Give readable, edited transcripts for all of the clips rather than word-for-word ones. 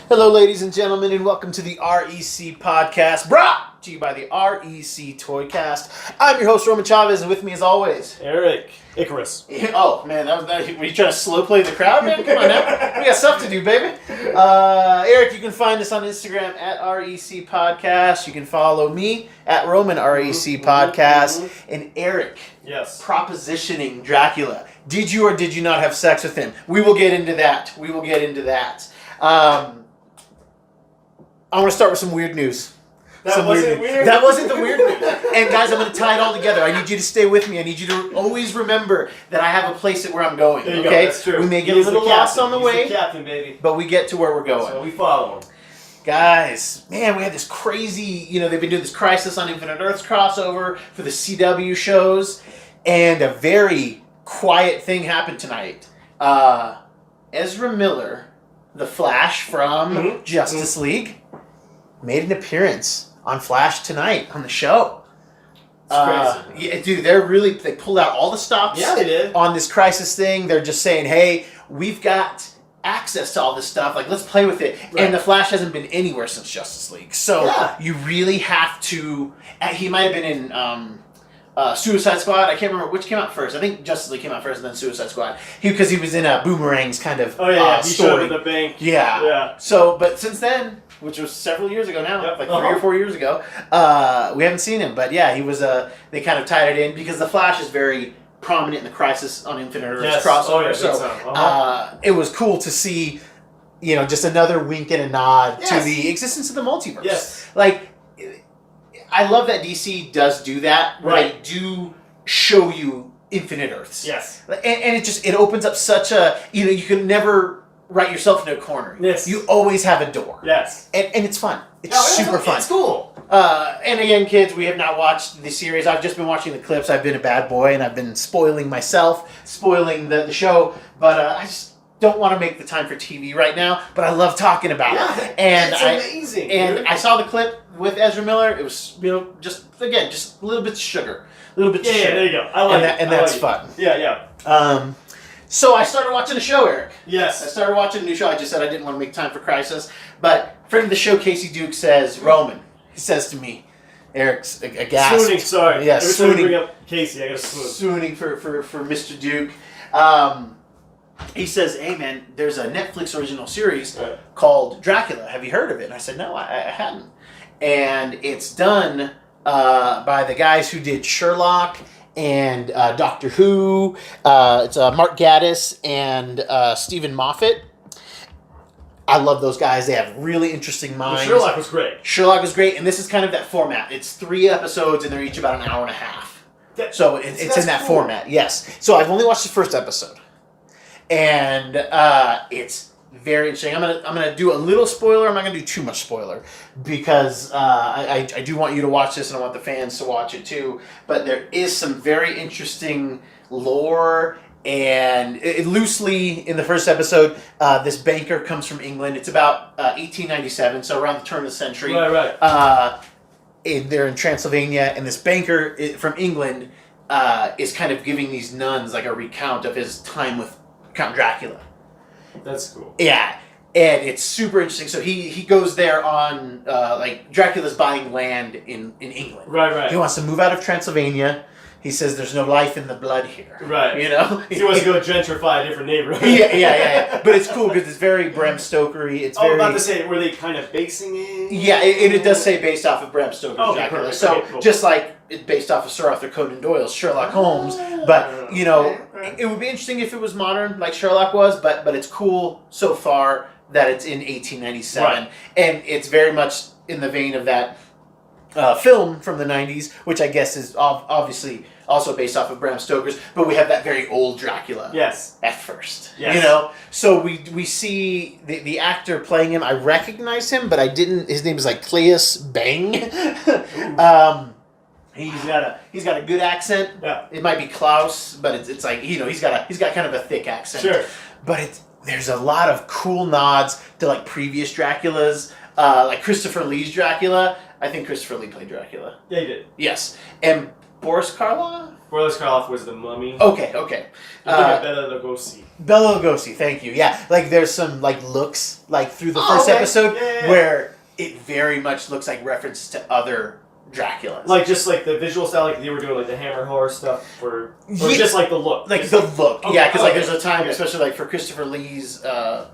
Hello, ladies and gentlemen, and welcome to the REC podcast, brought to you by the REC Toycast. I'm your host, Roman Chavez, and with me, as always, Eric Icarus. Oh man, were you trying to slow play the crowd, man? Come on now, we got stuff to do, baby. Eric, you can find us on Instagram at REC Podcast. You can follow me at Roman REC Podcast, and Eric. Yes. Propositioning Dracula. Did you or did you not have sex with him? We will get into that. I want to start with some weird news. That wasn't weird? That wasn't the weird news. And guys, I'm going to tie it all together. I need you to stay with me. I need you to always remember that I have a place at where I'm going. There you okay? go. That's true. We may get a little lost on the way. The captain, baby. But we get to where we're going. So we follow him. Guys, man, we had this crazy, they've been doing this Crisis on Infinite Earths crossover for the CW shows, and a very quiet thing happened tonight. Ezra Miller, the Flash from Justice League, made an appearance on Flash tonight on the show. It's crazy. Yeah, dude, they pulled out all the stops. Yeah, they did. On this Crisis thing. They're just saying, hey, we've got access to all this stuff, like, let's play with it. Right. And the Flash hasn't been anywhere since Justice League, so you really have to. He might have been in Suicide Squad. I can't remember which came out first. I think Justice League came out first, and then Suicide Squad. Because he was in a Boomerang's kind of he story. showed up at the bank. Yeah. So, but since then, which was several years ago now, like 3 or 4 years ago, we haven't seen him. But yeah, he was. They kind of tied it in because the Flash is very prominent in the Crisis on Infinite Earths crossover. It was cool to see, just another wink and a nod to the existence of the multiverse. Yes. Like, I love that DC does do that. Right. They do show you Infinite Earths. Yes. And it opens up such a, you can never write yourself into a corner. Yes. You always have a door. Yes. And it's fun. It's super fun. It's cool. And again, kids, we have not watched the series. I've just been watching the clips. I've been a bad boy, and I've been spoiling myself, spoiling the show. But I just don't want to make the time for TV right now. But I love talking about it. And it's amazing. And I saw the clip with Ezra Miller. It was, just a little bit of sugar. A little bit of sugar. Yeah, there you go. I like it. And that's fun. Yeah. So I started watching a show, Eric. Yes. I started watching a new show. I just said I didn't want to make time for Crisis. But friend of the show, Casey Duke, says, Roman, he says to me, Eric's aghast. Swooning, sorry. Yeah, every swooning. time you bring up Casey, I gotta swoon. Swooning for Mr. Duke. He says, hey man, there's a Netflix original series called Dracula. Have you heard of it? And I said, no, I hadn't. And it's done by the guys who did Sherlock and Doctor Who. It's Mark Gatiss and Stephen Moffat. I love those guys. They have really interesting minds. Well, Sherlock was great. And this is kind of that format. It's 3 episodes, and they're each about an hour and a half. So it's in that format, yes. So I've only watched the first episode. And it's very interesting. I'm gonna do a little spoiler. I'm not gonna do too much spoiler because I do want you to watch this, and I want the fans to watch it too. But there is some very interesting lore, and loosely in the first episode, this banker comes from England. It's about 1897, so around the turn of the century. Right. They're in Transylvania, and this banker from England is kind of giving these nuns like a recount of his time with Count Dracula. That's cool. Yeah, and it's super interesting. So he goes there on Dracula's buying land in England. Right. He wants to move out of Transylvania. He says there's no life in the blood here. Right. He wants to go gentrify a different neighborhood. Yeah. But it's cool because it's very Bram Stokery. It's very. About to say, were they kind of basing it? Yeah, it does say based off of Bram Stoker's Dracula. Perfect. So Okay, cool. just like it's based off of Sir Arthur Conan Doyle's Sherlock Holmes, but it would be interesting if it was modern like Sherlock was, but it's cool so far that it's in 1897, and it's very much in the vein of that film from the 90s, which I guess is obviously also based off of Bram Stoker's, but we have that very old Dracula. Yes. At first. Yes. So we see the actor playing him. I recognize him, but I didn't. His name is like Cleus Bang. He's got a good accent. Yeah. It might be Klaus, but it's like he's got kind of a thick accent. Sure. But there's a lot of cool nods to like previous Draculas, like Christopher Lee's Dracula. I think Christopher Lee played Dracula. Yeah, he did. Yes, and Boris Karloff. Before this cut off was The Mummy. Okay. Bela Lugosi. Bela Lugosi, thank you. Yeah, like there's some like looks like through the first episode where it very much looks like references to other Draculas. Like just like the visual style, like they were doing like the Hammer horror stuff, or just like the look. Like the look, yeah, because like there's a time, especially like for Christopher Lee's,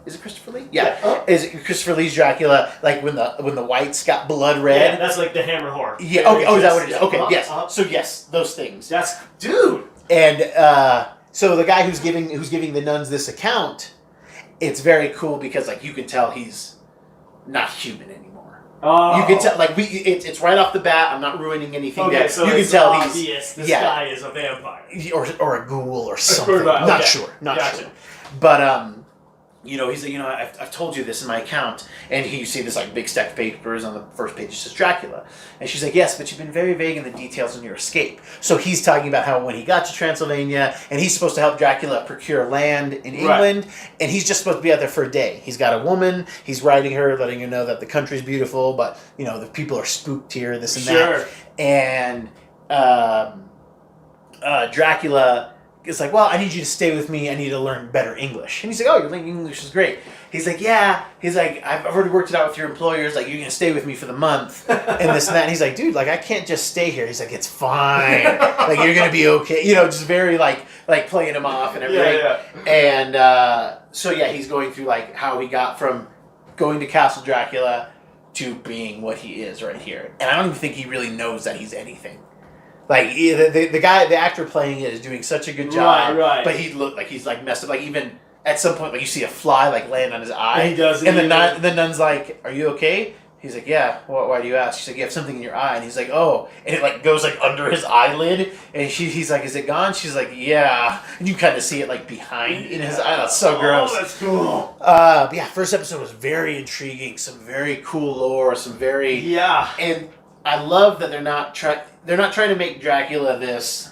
is it Christopher Lee? Yeah, is it Christopher Lee's Dracula? Like when the whites got blood red. Yeah, that's like the Hammer horror. Yeah. Okay. Oh, is that what it is? Okay. Yes. So yes, those things. That's dude. And so the guy who's giving the nuns this account, it's very cool because like you can tell he's not human anymore. Oh. You can tell, like it's right off the bat. I'm not ruining anything. Okay, there. so you it's can tell obvious this guy is a vampire, or a ghoul or something. Okay. Not sure, sure. But he's like, I've told you this in my account, and you see this like big stack of papers on the first page. It says Dracula, and she's like, yes, but you've been very vague in the details on your escape. So he's talking about how when he got to Transylvania, and he's supposed to help Dracula procure land in England, and he's just supposed to be out there for a day. He's got a woman, he's writing her, letting her know that the country's beautiful, but the people are spooked here, this and that, and Dracula. It's like, well, I need you to stay with me. I need to learn better English. And he's like, oh, your English is great. He's like, yeah. He's like, I've already worked it out with your employers. Like, you're going to stay with me for the month and this and that. And he's like, dude, like, I can't just stay here. He's like, it's fine. Like, you're going to be okay. Just very, like playing him off and everything. Yeah. And so, yeah, he's going through, like, how he got from going to Castle Dracula to being what he is right here. And I don't even think he really knows that he's anything. Like the guy, the actor playing it is doing such a good job, right. But he looked like he's like messed up. Like even at some point, like you see a fly like land on his eye. And he does, and the nun's like, "Are you okay?" He's like, "Yeah." Why do you ask? She's like, "You have something in your eye," and he's like, "Oh," and it like goes like under his eyelid, and he's like, "Is it gone?" She's like, "Yeah," and you kind of see it like behind in his eye. That's so gross. Oh, that's cool. But yeah, first episode was very intriguing. Some very cool lore. Some very and I love that they're not trying to make Dracula this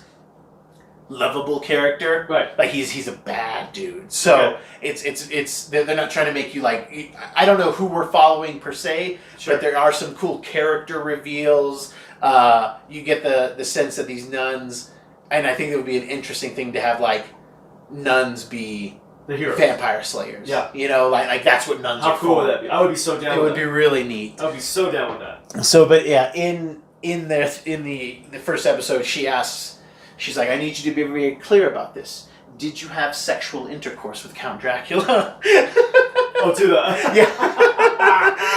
lovable character. Right. Like he's a bad dude. So they're not trying to make you like, I don't know who we're following per se, but there are some cool character reveals. You get the sense that these nuns, and I think it would be an interesting thing to have like nuns be the heroes. Vampire slayers. Yeah. Like that's what nuns are for. How cool would that be? I would be so down with that. It would be really neat. I would be so down with that. So, but yeah, in the first episode, she's like, I need you to be very clear about this. Did you have sexual intercourse with Count Dracula? Oh, to the yeah.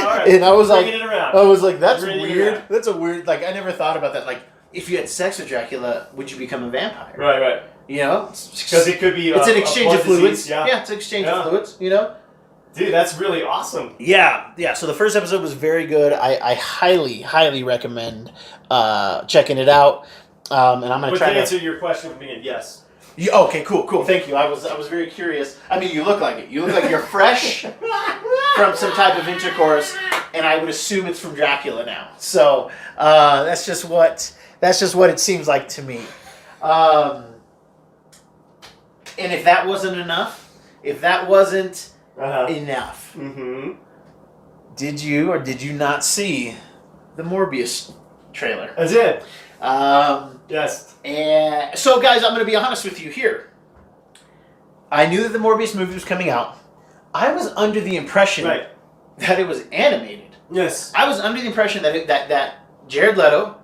All right. And I was like, that's Bringing weird. That's a weird. Like I never thought about that. Like if you had sex with Dracula, would you become a vampire? Right. Because it could be. It's an exchange of fluids. Yeah, it's an exchange of fluids. Dude, that's really awesome. Yeah. So the first episode was very good. I highly recommend checking it out. And I'm gonna try to answer your question for me. And yes. Okay, cool. Thank you. I was very curious. I mean, you look like it. You look like you're fresh from some type of intercourse, and I would assume it's from Dracula now. So that's just what it seems like to me. And if that wasn't enough, enough, did you or did you not see the Morbius trailer? I did. Yes. And so, guys, I'm going to be honest with you here. I knew that the Morbius movie was coming out. I was under the impression that it was animated. Yes. I was under the impression that Jared Leto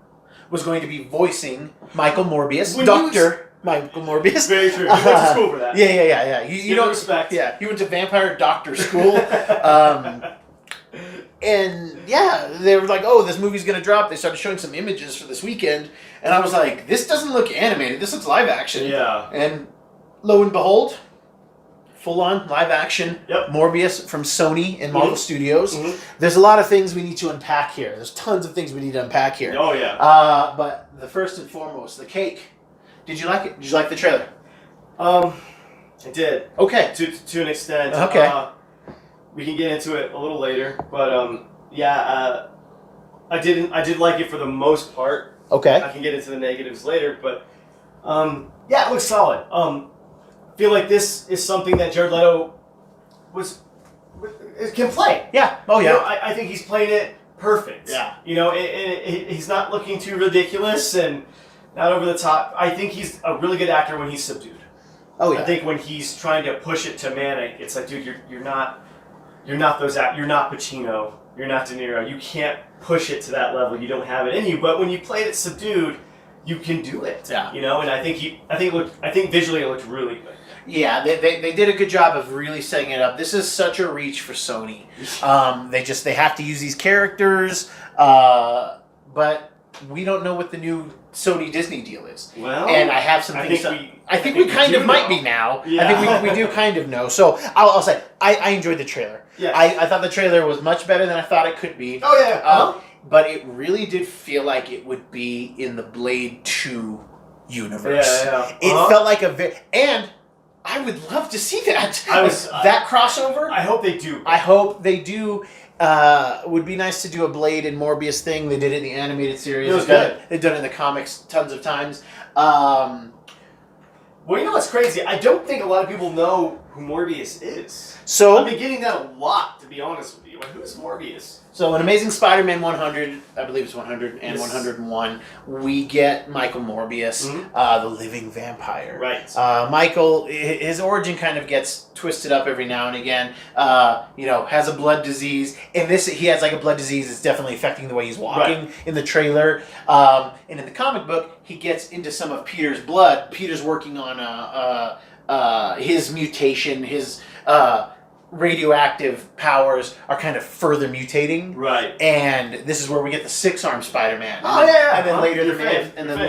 was going to be voicing Michael Morbius, Dr. Michael Morbius. Very true. He went to school for that. Yeah. You don't respect. Yeah, he went to vampire doctor school. And yeah, they were like, "Oh, this movie's gonna drop." They started showing some images for this weekend, and I was like, "This doesn't look animated. This looks live action." Yeah. And lo and behold, full on live action. Yep. Morbius from Sony and Marvel Studios. Mm-hmm. There's a lot of things we need to unpack here. There's tons of things we need to unpack here. Oh yeah. But the first and foremost, the cake. Did you like it? Did you like the trailer? I did. Okay. To an extent. Okay. We can get into it a little later, but I did like it for the most part. Okay. I can get into the negatives later, but it looks solid. I feel like this is something that Jared Leto can play. Yeah. Oh yeah. I think he's playing it perfect. Yeah. He's not looking too ridiculous, and Not over the top. I think he's a really good actor when he's subdued. Oh yeah. I think when he's trying to push it to manic, it's like, dude, you're not those act. You're not Pacino. You're not De Niro. You can't push it to that level. You don't have it in you. But when you played it subdued, you can do it. Yeah. You know, and I think visually it looked really good. Yeah, they did a good job of really setting it up. This is such a reach for Sony. They have to use these characters, but we don't know what the new Sony Disney deal is. Well, and I have some things. I think we kind of might be now. Yeah. I think we do kind of know. So I'll say I enjoyed the trailer. Yeah. I thought the trailer was much better than I thought it could be. Oh yeah. But it really did feel like it would be in the Blade 2 universe. Yeah. It felt like and I would love to see that. That crossover. I hope they do. I hope they do. Would be nice to do a Blade and Morbius thing. They did it in the animated series. It was good. They've done it in the comics tons of times. Well, you know what's crazy? I don't think a lot of people know who Morbius is. So I've been getting that a lot, to be honest with you. Like, who's Morbius? So in Amazing Spider-Man 100, I believe it's 100 and 101, we get Michael Morbius, the living vampire. Right. Michael, his origin kind of gets twisted up every now and again. Has a blood disease. In this, he has like a blood disease that's definitely affecting the way he's walking in the trailer. And in the comic book, he gets into some of Peter's blood. Peter's working on his mutation, his radioactive powers are kind of further mutating. Right. And this is where we get the six-armed Spider-Man. And then later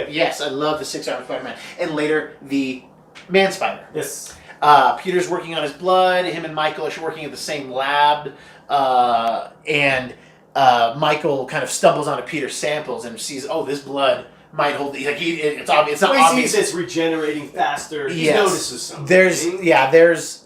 yes, I love the six-armed Spider-Man. And later the Man-Spider. Yes. Peter's working on his blood. Him and Michael are working at the same lab. And Michael kind of stumbles onto Peter's samples and sees, this blood might hold. It's obvious. It's not obvious. He sees it's regenerating faster. He notices something. There's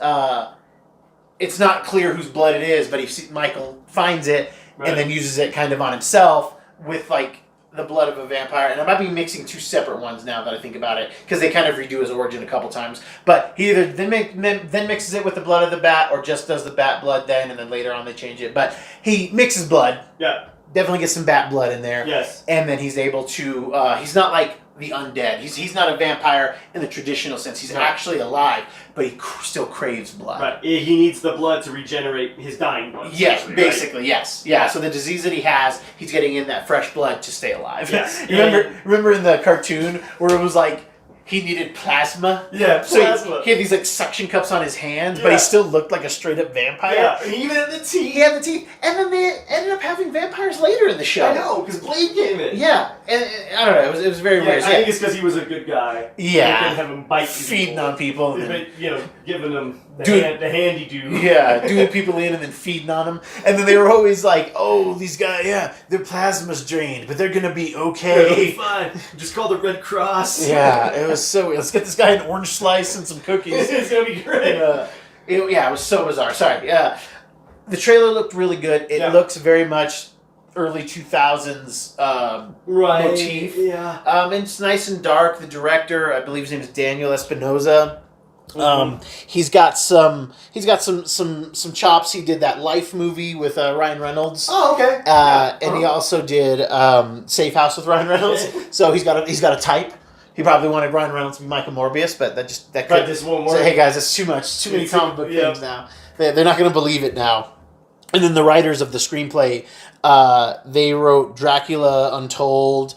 it's not clear whose blood it is, but Michael finds it and then uses it kind of on himself with like the blood of a vampire. And I might be mixing two separate ones now that I think about it, because they kind of redo his origin a couple times. But he either then mixes it with the blood of the bat, or just does the bat blood then, and then later on they change it. But he mixes blood. Yeah. Definitely gets some bat blood in there. Yes. And then he's able to, he's not like the undead. He's not a vampire in the traditional sense. He's actually alive, but he still craves blood. Right. He needs the blood to regenerate his dying blood. Yes, basically, yes. Yeah, so the disease that he has, he's getting in that fresh blood to stay alive. Yes. Remember in the cartoon where it was like, he needed plasma. Yeah, plasma. So he had these like suction cups on his hands, but he still looked like a straight up vampire. Yeah, he even had the teeth. He had the teeth, and then they ended up having vampires later in the show. I know, because Blade came in. Yeah, and I don't know. It was very weird. I think it's because he was a good guy. Yeah, he couldn't have him bite feeding on people. Giving them the handy do. Yeah, doing people in and then feeding on them, and then they were always like, "Oh, these guys, their plasma's drained, but they're gonna be okay. They'll be fine. Just call the Red Cross." Yeah, it was so. Let's get this guy an orange slice and some cookies. It's gonna be great. It was so bizarre. Sorry. The trailer looked really good. It looks very much early 2000s motif. Yeah. And it's nice and dark. The director, I believe his name is Daniel Espinosa. He's got some chops. He did that Life movie with Ryan Reynolds. Oh, okay. And he also did Safe House with Ryan Reynolds. So he's got a type. He probably wanted Ryan Reynolds to be Michael Morbius, but that could just won't work. So, hey guys, that's too much. Too many comic book things now. They're not going to believe it now. And then the writers of the screenplay, they wrote Dracula Untold.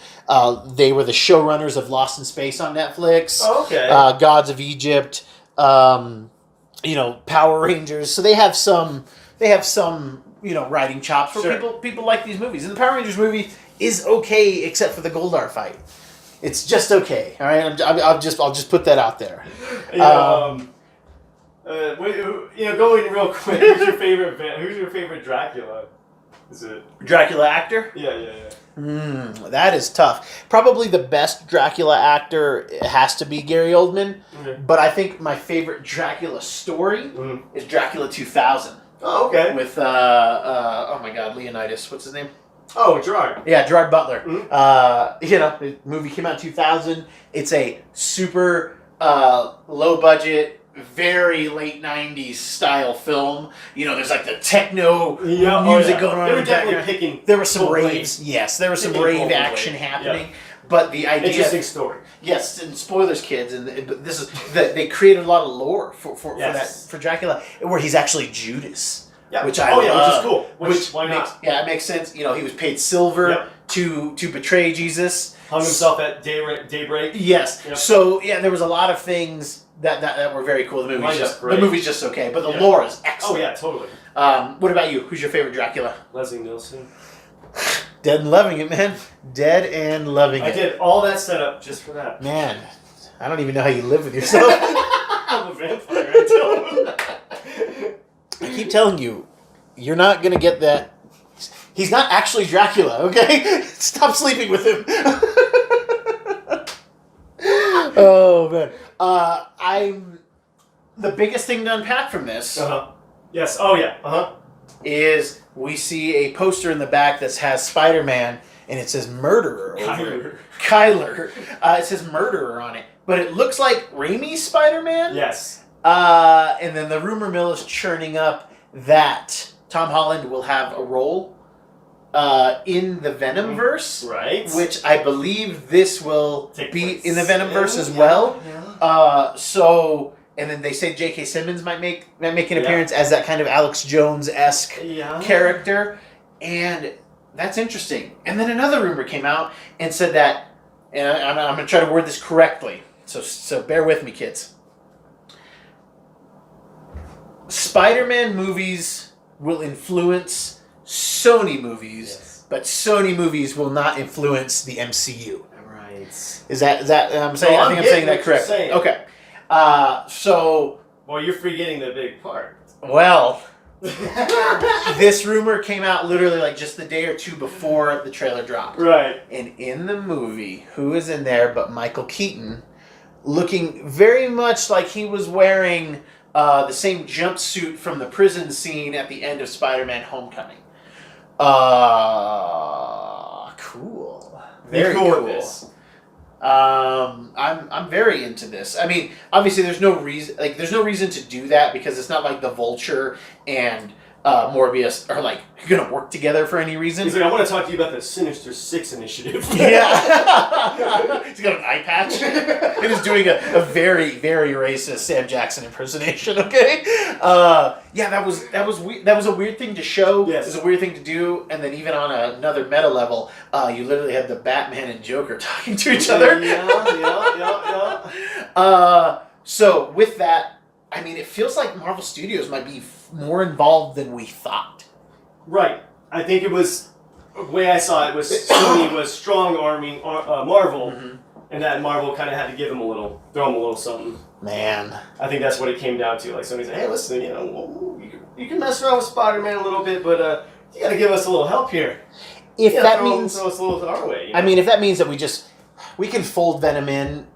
They were the showrunners of Lost in Space on Netflix. Oh, okay. Gods of Egypt. Power Rangers. So they have some writing chops for people like these movies. And the Power Rangers movie is okay except for the Goldar fight. It's just okay. All right, I'll just put that out there. Going real quick. Who's your favorite Dracula? Is it Dracula actor? Yeah. That is tough. Probably the best Dracula actor has to be Gary Oldman. Okay. But I think my favorite Dracula story is Dracula 2000. Oh, okay. With oh my God, Leonidas. What's his name? Oh, Gerard. Yeah, Gerard Butler. The movie came out in 2000. It's a super low budget, very late 90s style film. There's like the techno music going on. They were definitely picking. There were some raves. Yes, there was some rave action happening. But the idea... Interesting story. Yes, and spoilers, kids, and this is... They created a lot of lore for Dracula, where he's actually Judas. Yeah. Which I love. Which is cool. Why makes, not? Yeah, it makes sense. You know, he was paid silver to betray Jesus. Hung himself at daybreak. Yes. Yep. So, yeah, there was a lot of things that were very cool. The movie's just okay, but the lore is excellent. Oh, yeah, totally. What about you? Who's your favorite Dracula? Leslie Nielsen. Dead and loving it, man. Dead and loving it. I did all that setup just for that. Man, I don't even know how you live with yourself. I'm a vampire, I tell you. I keep telling you, you're not going to get that. He's not actually Dracula, okay? Stop sleeping with him. Oh, man. I'm... The biggest thing to unpack from this... Yes. Oh, yeah. Is we see a poster in the back that has Spider-Man, and it says murderer over it. Kyler. It says murderer on it. But it looks like Raimi's Spider-Man. Yes. And then the rumor mill is churning up that Tom Holland will have a role in the Venomverse. Right. Which I believe this will be in the Venomverse as well. Yeah. So... And then they say J.K. Simmons might make an appearance as that kind of Alex Jones-esque character. And that's interesting. And then another rumor came out and said that, and I'm going to try to word this correctly, so bear with me, kids. Spider-Man movies will influence Sony movies, but Sony movies will not influence the MCU. Right. Is that I'm saying? I think I'm saying that correctly. Okay. Well, you're forgetting the big part. Well, this rumor came out literally like just the day or two before the trailer dropped. Right. And in the movie, who is in there but Michael Keaton, looking very much like he was wearing the same jumpsuit from the prison scene at the end of Spider-Man Homecoming. Cool. Very cool. This. I'm very into this. I mean, obviously there's no reason to do that because it's not like the Vulture and Morbius are like gonna work together for any reason. He's like, I want to talk to you about the Sinister Six initiative. Yeah. He's got an eye patch. And he's doing a very, very racist Sam Jackson impersonation, okay? Yeah, that was weird. That was a weird thing to show. Yes. It was a weird thing to do, and then even on another meta level, you literally had the Batman and Joker talking to each other. Yeah. So with that, I mean, it feels like Marvel Studios might be more involved than we thought. Right. I think it was, the way I saw it was Sony was strong-arming Marvel, and that Marvel kind of had to throw him a little something. Man. I think that's what it came down to. Like, Sony's like, hey, listen, you can mess around with Spider-Man a little bit, but you got to give us a little help here. If that means... throw us a little our way. I mean, if that means that we can fold Venom in.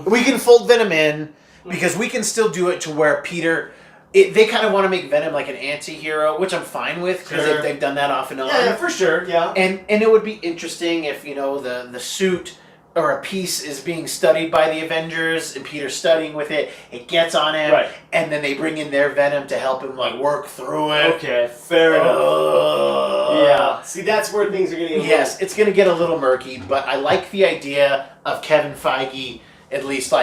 We can fold Venom in because we can still do it to where Peter... they kind of want to make Venom like an anti-hero, which I'm fine with because they've done that off and on. Yeah, for sure, yeah. And it would be interesting if, the suit or a piece is being studied by the Avengers and Peter's studying with it, it gets on him, and then they bring in their Venom to help him work through it. Okay, fair enough. Yeah. See, that's where things are getting it's going to get a little murky, but I like the idea of Kevin Feige at least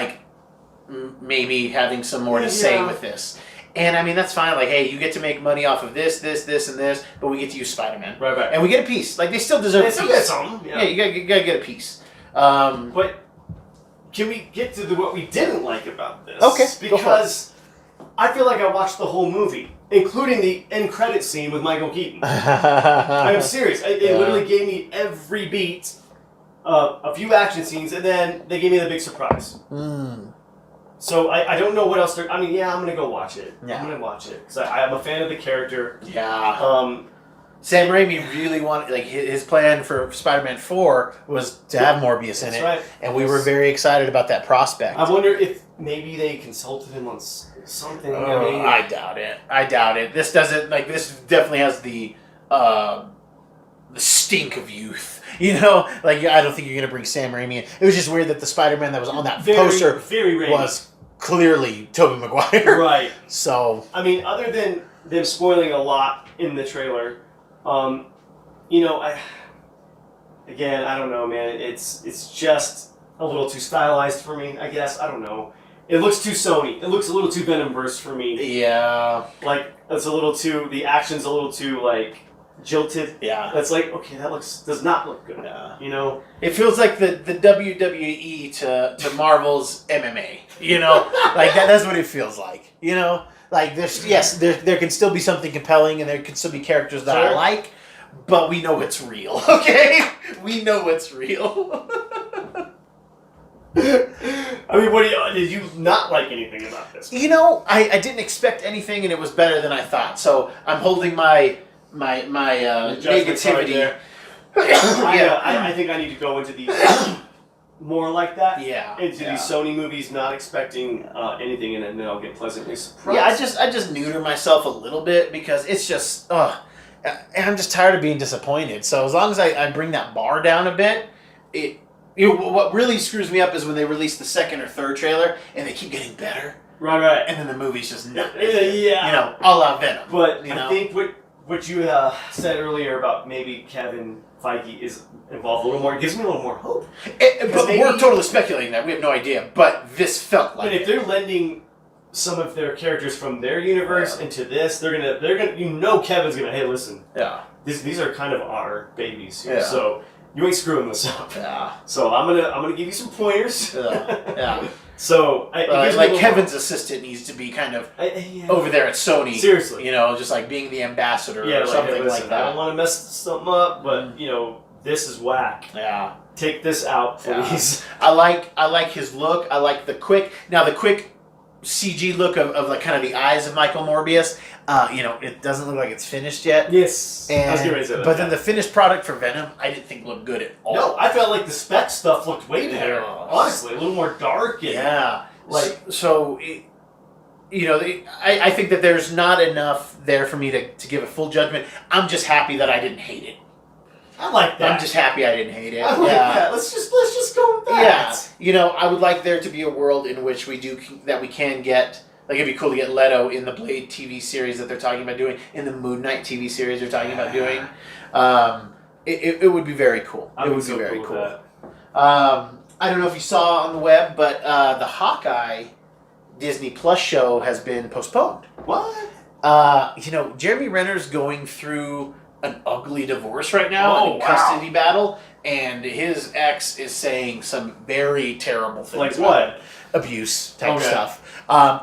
maybe having some more to say with this. And I mean, that's fine. Like, hey, you get to make money off of this, and this, but we get to use Spider-Man. Right. And we get a piece. Like, they still deserve a piece. They still get something. Yeah, you gotta get a piece. But can we get to what we didn't like about this? Okay, because I feel like I watched the whole movie, including the end credit scene with Michael Keaton. I'm serious. It literally gave me every beat, a few action scenes, and then they gave me the big surprise. So I don't know what else I'm going to go watch it. Yeah. I'm going to watch it. Because I'm a fan of the character. Yeah. Sam Raimi really wanted, his plan for Spider-Man 4 was to have Morbius in it. Right. And we were very excited about that prospect. I wonder if maybe they consulted him on something. I doubt it. This doesn't, this definitely has the stink of youth. I don't think you're going to bring Sam Raimi in. It was just weird that the Spider-Man that was on that poster was clearly Tobey Maguire. Right. So... I mean, other than them spoiling a lot in the trailer, again, I don't know, man. It's just a little too stylized for me, I guess. I don't know. It looks too Sony. It looks a little too Venomverse for me. Yeah. Like, it's a little too... The action's a little too, like, jilted. Yeah. That's like, okay, does not look good. Yeah. You know? It feels like the WWE to Marvel's MMA. You know? Like, that's what it feels like. You know? Like, there can still be something compelling, and there can still be characters that I like, but we know it's real, okay? We know it's real. I mean, did you not like anything about this? You know, I didn't expect anything, and it was better than I thought. So I'm holding my negativity. I think I need to go into these more like that. Yeah. Into these Sony movies, not expecting anything in it, and then I'll get pleasantly surprised. Yeah, I just neuter myself a little bit because it's just, and I'm just tired of being disappointed. So as long as I bring that bar down a bit, what really screws me up is when they release the second or third trailer and they keep getting better. Right. And then the movie's just not. Yeah. You know, a la Venom. But you know? I think what you said earlier about maybe Kevin Feige is involved a little more, it gives me a little more hope. But we're totally speculating that. We have no idea. But this felt like But if they're lending some of their characters from their universe into this, they're gonna Kevin's gonna, hey, listen. Yeah. These are kind of our babies here. Yeah. So you ain't screwing this up. Yeah. So I'm gonna give you some pointers. Yeah. So like Kevin's assistant needs to be kind of over there at Sony. Seriously. You know, just like being the ambassador or something like that. I don't want to mess something up, but you know, this is whack. Yeah. Take this out, please. Yeah. I like his look. I like the quick CG look of like kind of the eyes of Michael Morbius. You know, it doesn't look like it's finished yet. Yes. And, I was getting ready to say that. But then the finished product for Venom, I didn't think looked good at all. No, I felt like the spec stuff looked way better. Yeah. Honestly, a little more dark. And, I think that there's not enough there for me to give a full judgment. I'm just happy that I didn't hate it. I like that. I'm just happy I didn't hate it. I like that. Let's just go with that. Yeah. You know, I would like there to be a world in which we can get. Like, it'd be cool to get Leto in the Blade TV series that they're talking about doing, in the Moon Knight TV series they're talking about doing. It would be very cool. It would be very cool. I don't know if you saw on the web, but the Hawkeye Disney Plus show has been postponed. What? Jeremy Renner's going through an ugly divorce right now, custody battle, and his ex is saying some very terrible things. Like what? Abuse type stuff.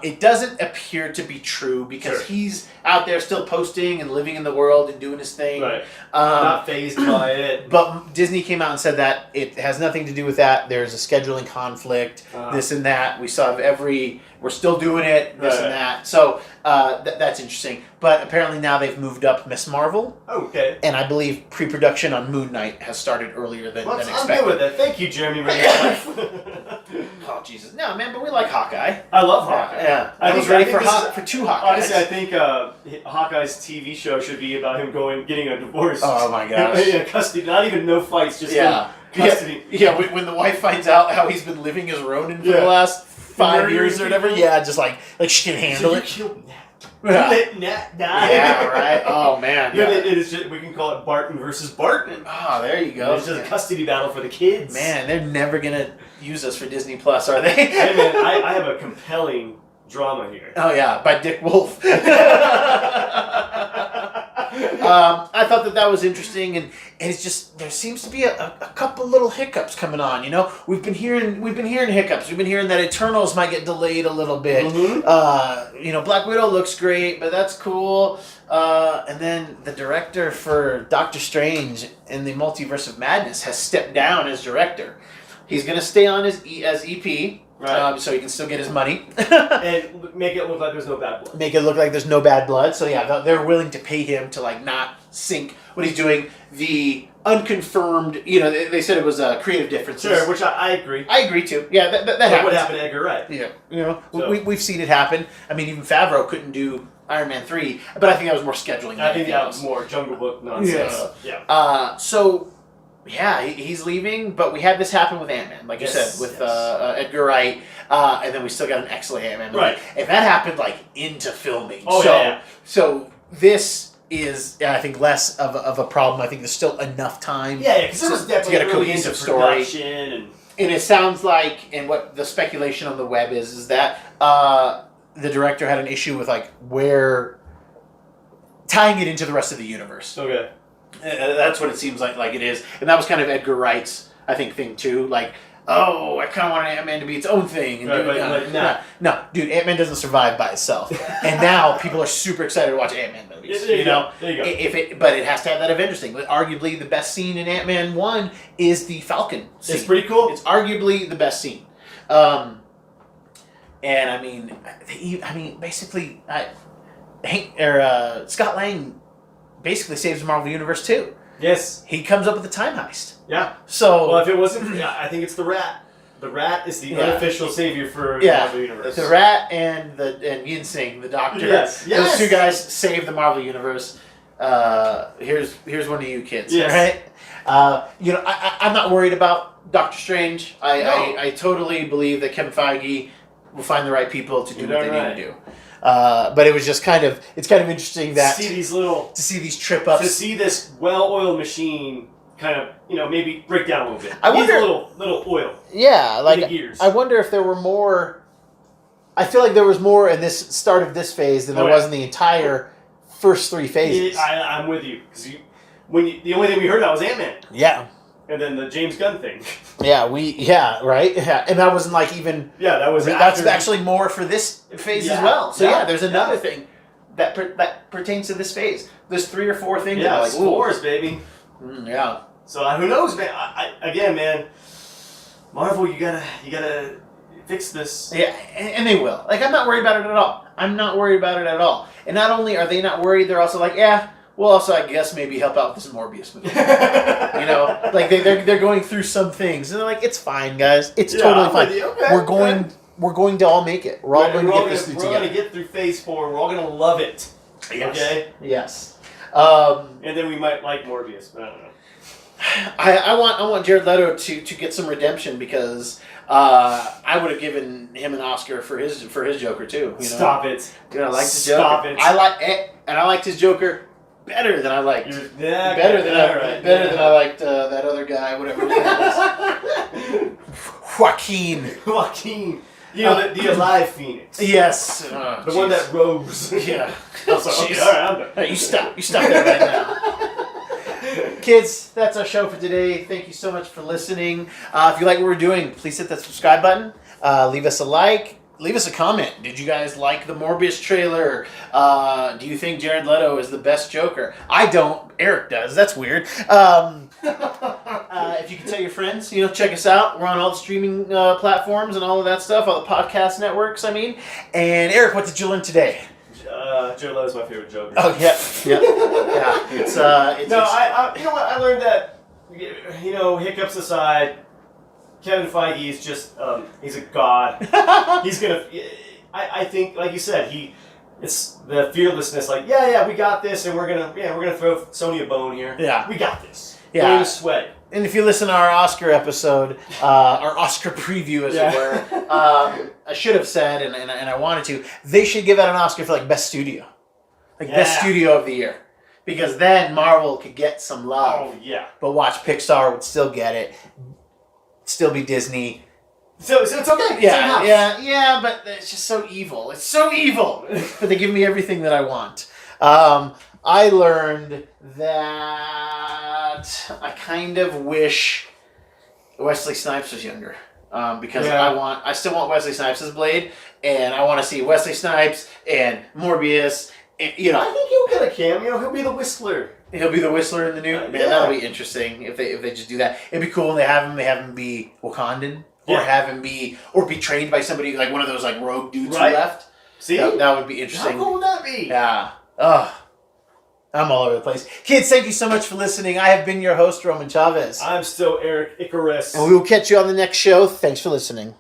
It doesn't appear to be true because he's out there still posting and living in the world and doing his thing. Right. Not fazed by it. But Disney came out and said that it has nothing to do with that. There's a scheduling conflict, this and that. We're still doing it, this and that. So that's interesting. But apparently now they've moved up Miss Marvel. Okay. And I believe pre-production on Moon Knight has started earlier than expected. I'm good with that. Thank you, Jeremy Renner. Oh, Jesus. No, man, but we like Hawkeye. I love Hawkeye. Yeah. I was ready for two Hawkeyes. Honestly, I think Hawkeye's TV show should be about him getting a divorce. Oh, my gosh. Custody, not even no fights, just custody. Yeah, when the wife finds out how he's been living as Ronin for the last 5 years or whatever, just like she can handle it. You killed Nat. You let Nat die. Yeah, right. Oh, man. Yeah. It is just, we can call it Barton versus Barton. Oh, there you go. It's just a custody battle for the kids. Man, they're never going to use us for Disney Plus, are they? Hey, man, I have a compelling drama here. Oh, yeah, by Dick Wolf. I thought that was interesting, and it's just there seems to be a couple little hiccups coming on. You know, we've been hearing hiccups. We've been hearing that Eternals might get delayed a little bit. Mm-hmm. Black Widow looks great, but that's cool. And then the director for Doctor Strange and the Multiverse of Madness has stepped down as director. He's going to stay on as EP. Right. So he can still get his money. And make it look like there's no bad blood. Make it look like there's no bad blood. So yeah, they're willing to pay him to not sync what he's doing. The unconfirmed, they said it was creative differences. Sure, which I agree. I agree too. Yeah, that happens. What happened to Edgar Wright? Yeah, we've seen it happen. I mean, even Favreau couldn't do Iron Man 3, but I think that was more scheduling. I think that was more Jungle Book nonsense. Yeah. Yeah, he's leaving, but we had this happen with Ant-Man, like you said, with Edgar Wright, and then we still got an excellent Ant-Man movie. Right. And that happened, into filming. Oh, So this is, I think, less of a problem. I think there's still enough time. Yeah, because it was definitely to get a cohesive story. And it sounds like, and what the speculation on the web is that the director had an issue with like where tying it into the rest of the universe. Okay, that's what it seems like it is, and that was kind of Edgar Wright's, I think, thing too. Like, oh, I kind of want Ant-Man to be its own thing. And no, dude, Ant-Man doesn't survive by itself. And now people are super excited to watch Ant-Man movies. There you go. But it has to have that Avengers thing. But arguably the best scene in Ant-Man 1 is the Falcon scene. It's pretty cool. It's arguably the best scene. And I mean, basically, Scott Lang basically saves the Marvel Universe too. Yes. He comes up with the time heist. Yeah. So, well, if it wasn't, I think it's the Rat. The Rat is the unofficial savior for the Marvel Universe. The Rat and Yin Sing, the Doctor. Yes. Those two guys save the Marvel Universe. Here's one of you kids. Yes. Right? I'm not worried about Doctor Strange. I totally believe that Kevin Feige will find the right people to do what they need to do. But it was just it's kind of interesting that to see these trip ups, to see this well-oiled machine kind of maybe break down a little bit. I wonder, a little oil. Yeah, like in the gears. I wonder if there were more. I feel like there was more in this start of this phase than there was in the entire first three phases. I'm with you because the only thing we heard about was Ant-Man. Yeah. And then the James Gunn thing. Right, and that wasn't like even. Yeah, that's actually more for this phase as well. So there's another thing that pertains to this phase. There's 3 or 4 things. Yeah, like, scores, baby. Yeah. So who knows, man? Again, man, Marvel, you gotta fix this. Yeah, and they will. Like, I'm not worried about it at all. I'm not worried about it at all. And not only are they not worried, they're also like, yeah. We'll also, I guess, maybe help out with this Morbius movie. Like they're going through some things, and they're like, "It's fine, guys. It's totally fine. Okay, we're going to all make it. We're all going to get this through together. We're going to get through phase 4. We're all going to love it. Yes. Okay. Yes. And then we might like Morbius, but I don't know. I want Jared Leto to get some redemption because I would have given him an Oscar for his Joker too. Stop it. Dude, I liked his Stop Joker. it. I liked his Joker. Better than I liked. Better than I liked that other guy, whatever his name was. Joaquin. The alive Phoenix. Yes. The one that rose. Yeah. I was like, okay, all right, I'm done. Hey, you stop there right now. Kids, that's our show for today. Thank you so much for listening. If you like what we're doing, please hit that subscribe button. Leave us a like. Leave us a comment. Did you guys like the Morbius trailer? Do you think Jared Leto is the best Joker? I don't. Eric does. That's weird. If you can tell your friends, check us out. We're on all the streaming platforms and all of that stuff, all the podcast networks, I mean. And Eric, what did you learn today? Jared Leto's my favorite Joker. Oh, yeah. It's you know what? I learned that, hiccups aside, Kevin Feige is just, he's a god. He's gonna, I think, like you said, it's the fearlessness, like, we got this, and we're gonna throw Sony a bone here. Yeah. We got this. Yeah. We're gonna sweat. And if you listen to our Oscar episode, our Oscar preview, as it were, I should have said, and I wanted to, they should give out an Oscar for, like, Best Studio. Like, Best Studio of the Year. Because then Marvel could get some love. Oh, yeah. But watch, Pixar would still get it. Still be Disney. So it's okay. Yeah, but it's just so evil. It's so evil. But they give me everything that I want. I learned that I kind of wish Wesley Snipes was younger. Because I still want Wesley Snipes as Blade, and I want to see Wesley Snipes and Morbius. And, I think he'll get a cameo. He'll be the Whistler. He'll be the Whistler in the new. Man, that'll be interesting if they just do that. It'd be cool. They have him be Wakandan, or have him be trained by somebody like one of those like rogue dudes who left. See, that would be interesting. How cool would that be? Yeah. I'm all over the place. Kids, thank you so much for listening. I have been your host, Roman Chavez. I'm still Eric Icarus. And we will catch you on the next show. Thanks for listening.